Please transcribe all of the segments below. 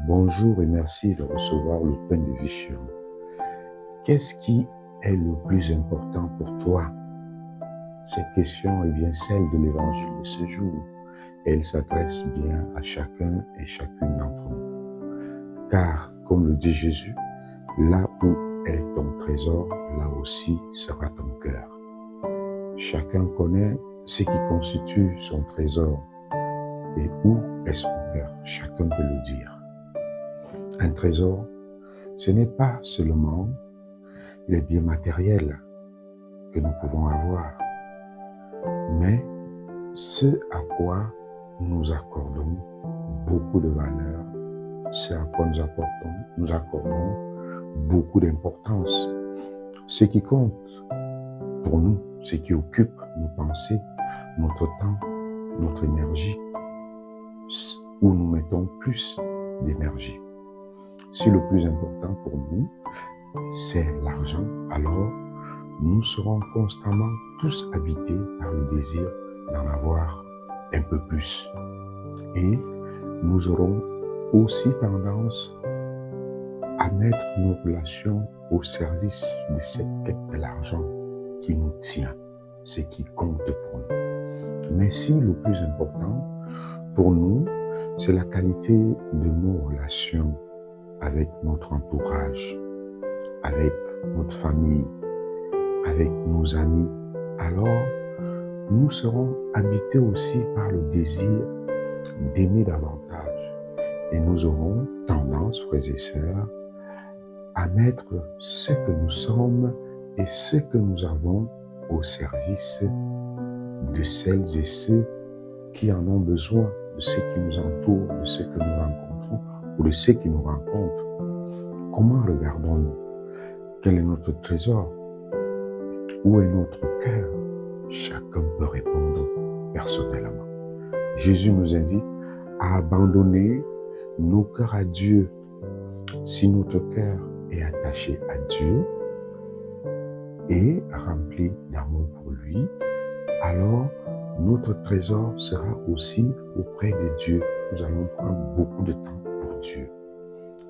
Bonjour et merci de recevoir le pain de vie chez vous. Qu'est-ce qui est le plus important pour toi? Cette question est bien celle de l'évangile de ce jour. Elle s'adresse bien à chacun et chacune d'entre nous. Car, comme le dit Jésus, là où est ton trésor, là aussi sera ton cœur. Chacun connaît ce qui constitue son trésor et où est son cœur. Chacun peut le dire. Un trésor, ce n'est pas seulement les biens matériels que nous pouvons avoir, mais ce à quoi nous accordons beaucoup de valeur, ce à quoi nous accordons beaucoup d'importance. Ce qui compte pour nous, ce qui occupe nos pensées, notre temps, notre énergie, où nous mettons plus d'énergie. Si le plus important pour nous, c'est l'argent, alors nous serons constamment tous habités par le désir d'en avoir un peu plus. Et nous aurons aussi tendance à mettre nos relations au service de cette quête de l'argent qui nous tient, ce qui compte pour nous. Mais si le plus important pour nous, c'est la qualité de nos relations avec notre entourage, avec notre famille, avec nos amis, alors nous serons habités aussi par le désir d'aimer davantage. Et nous aurons tendance, frères et sœurs, à mettre ce que nous sommes et ce que nous avons au service de celles et ceux qui en ont besoin, de ceux qui nous entourent, de ceux que nous rencontrons ou de ceux qui nous rencontrent. Comment regardons-nous? Quel est notre trésor? Où est notre cœur? Chacun peut répondre personnellement. Jésus nous invite à abandonner nos cœurs à Dieu. Si notre cœur est attaché à Dieu et rempli d'amour pour lui, alors notre trésor sera aussi auprès de Dieu. Nous allons prendre beaucoup de temps pour Dieu.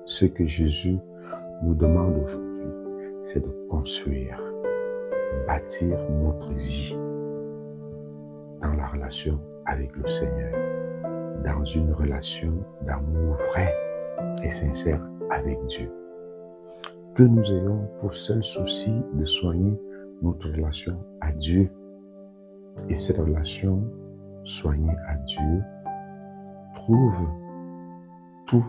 Ce que Jésus nous demande aujourd'hui, c'est de construire, bâtir notre vie dans la relation avec le Seigneur, dans une relation d'amour vrai et sincère avec Dieu. Que nous ayons pour seul souci de soigner notre relation à Dieu. Et cette relation soignée à Dieu trouve tout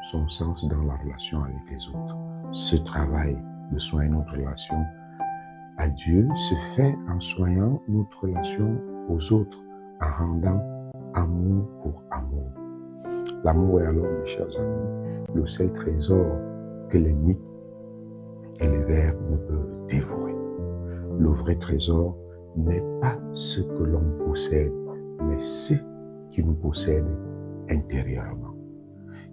son sens dans la relation avec les autres. Ce travail de soigner notre relation à Dieu se fait en soignant notre relation aux autres, en rendant amour pour amour. L'amour est alors, mes chers amis, le seul trésor que les mythes et les vers ne peuvent dévorer. Le vrai trésor n'est pas ce que l'on possède, mais ce qui nous possède intérieurement.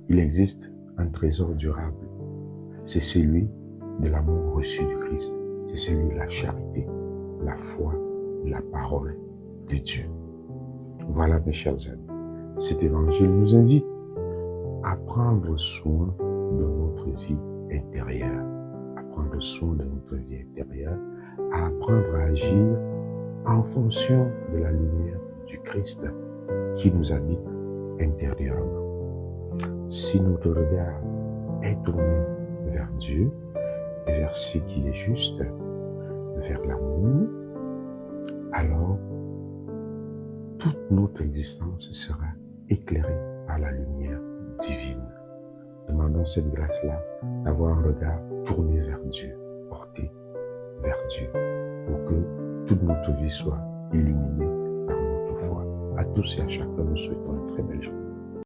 Il existe un trésor durable. C'est celui de l'amour reçu du Christ. C'est celui de la charité, la foi, la parole de Dieu. Voilà, mes chers amis. Cet évangile nous invite à prendre soin de notre vie intérieure, à prendre soin de notre vie intérieure, à apprendre à agir en fonction de la lumière du Christ qui nous habite intérieurement. Si notre regard est tourné vers Dieu et vers ce qui est juste, vers l'amour, alors toute notre existence sera éclairée par la lumière divine. Demandons cette grâce-là d'avoir un regard tourné vers Dieu, porté vers Dieu, pour que toute notre vie soit illuminée par notre foi. À tous et à chacun, nous souhaitons une très belle journée.